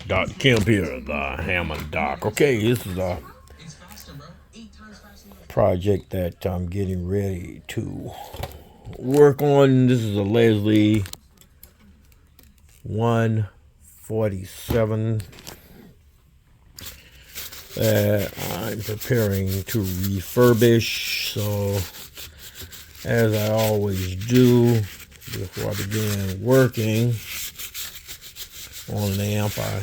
Dr. Kemp here, the Hammond Doc. Okay, this is a project that I'm getting ready to work on. This is a Leslie 147 that I'm preparing to refurbish. So, as I always do before I begin working on an amp, I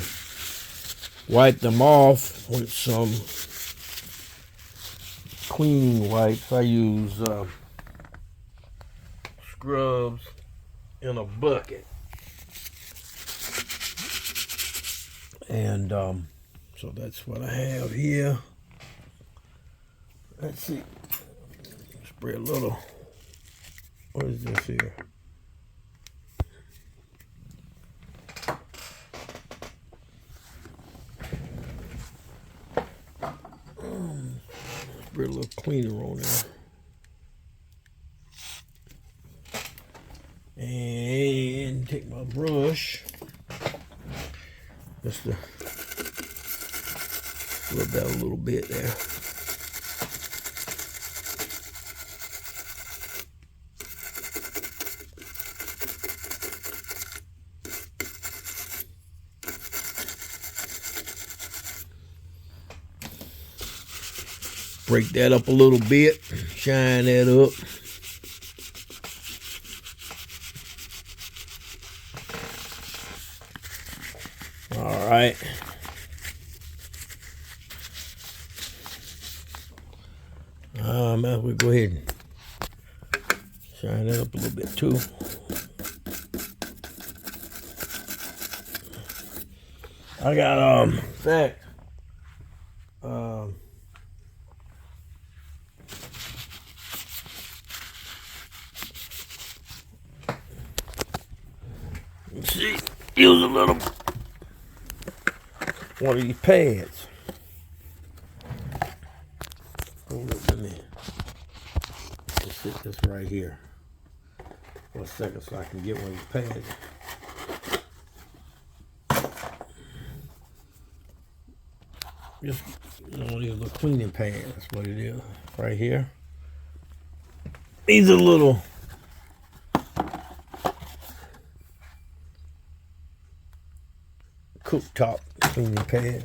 wipe them off with some cleaning wipes. I use scrubs in a bucket, and so that's what I have here. Let's see, spray a little. What is this here? Spray a little cleaner on there. And take my brush, just to rub that a little bit there. Break that up a little bit, shine that up. All right. Might as well go ahead and shine that up a little bit too. I got in fact, see, use a little one of these pads. Hold up a minute. Let's sit this right here for a second so I can get one of these pads. Just one of these little cleaning pads. That's what it is right here. These are little cooktop cleaning pads.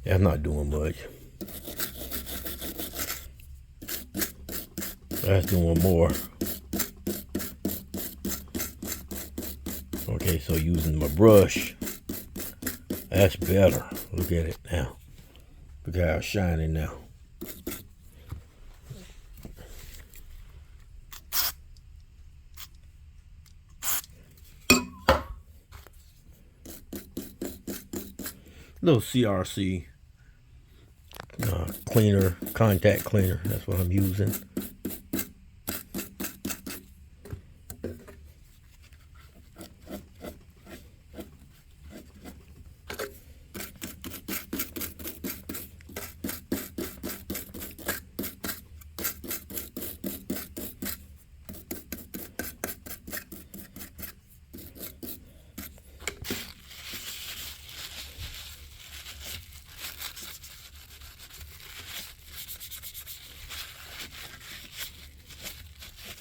Yeah, I'm not doing much. That's doing more. Okay, so using my brush, that's better. Look at it now. Look how it's shining now. Little CRC cleaner, contact cleaner. That's what I'm using.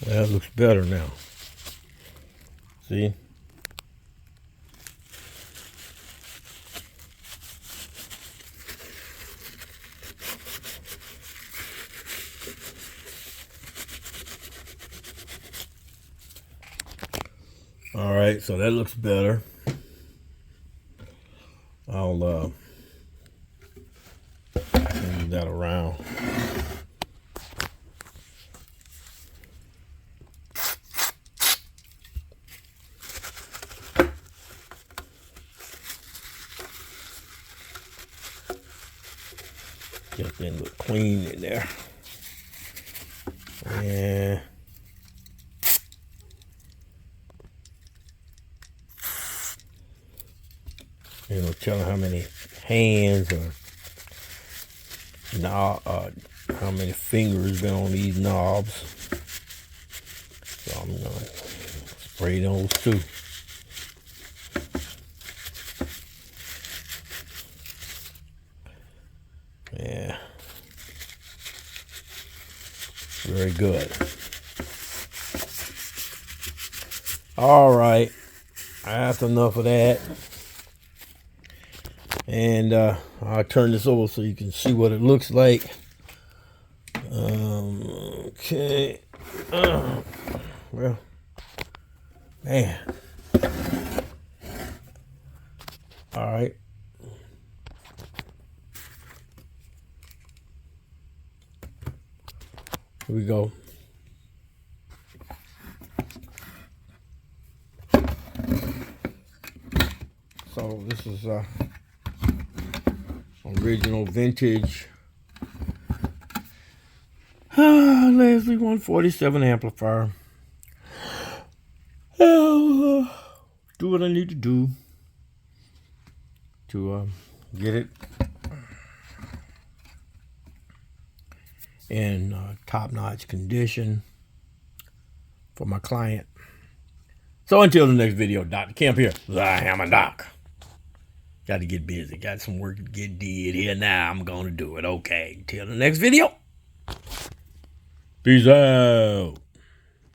That looks better now. See? All right, so that looks better. I'll move that around. Just didn't look clean in there. And you know, telling how many hands or how many fingers been on these knobs. So I'm gonna spray those too. Yeah. Very good. All right. That's enough of that. And I'll turn this over so you can see what it looks like. Okay. Well, man. All right. Here we go. So this is original vintage Leslie 147 amplifier. Do what I need to do to get it in top-notch condition for my client. So until the next video, Dr. Kemp here. I am a doc. Got to get busy. Got some work to get did here now. I'm going to do it. Okay. Till the next video. Peace out.